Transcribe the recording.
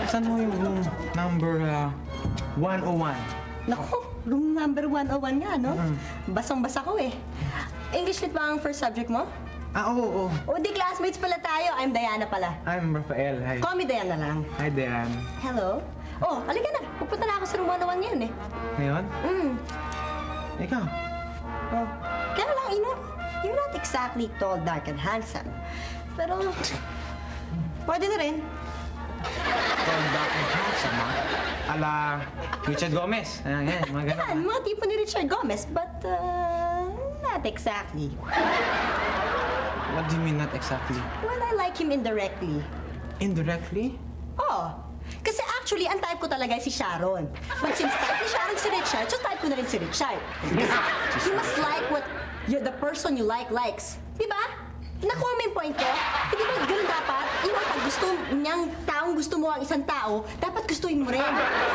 Saan mo yung room number 101? Naku, room number 101 nga, no? Basang-basa ko eh. English lit ba ang first subject mo? Oo. O di classmates pala tayo. I'm Diana pala. I'm Rafael. Hi. Call me Diana lang. Hi, Dan. Hello? Oh, halika na. Pupunta na ako sa room 101 ngayon eh. Ngayon? Ikaw? Oh. Kaya lang, you're not exactly tall, dark, and handsome. Pero, pwede na rin. Tall, dark, and handsome, ha? Ala Richard Gomez. Ayan, mga Yan, ganun. mga tipo ni Richard Gomez, but, not exactly. What do you mean, not exactly? Well, I like him indirectly. Indirectly? Oh, kasi actually, ang type ko talaga ay si Sharon. But since type ni Sharon si Richard, so type ko na rin si Richard. Kasi you must like what the person you like likes. Di ba? Nakuha mo yung point ko? Hindi ba ganun dapat? Yung pag gusto niyang taong gusto mo ang isang tao, dapat gustuin mo rin.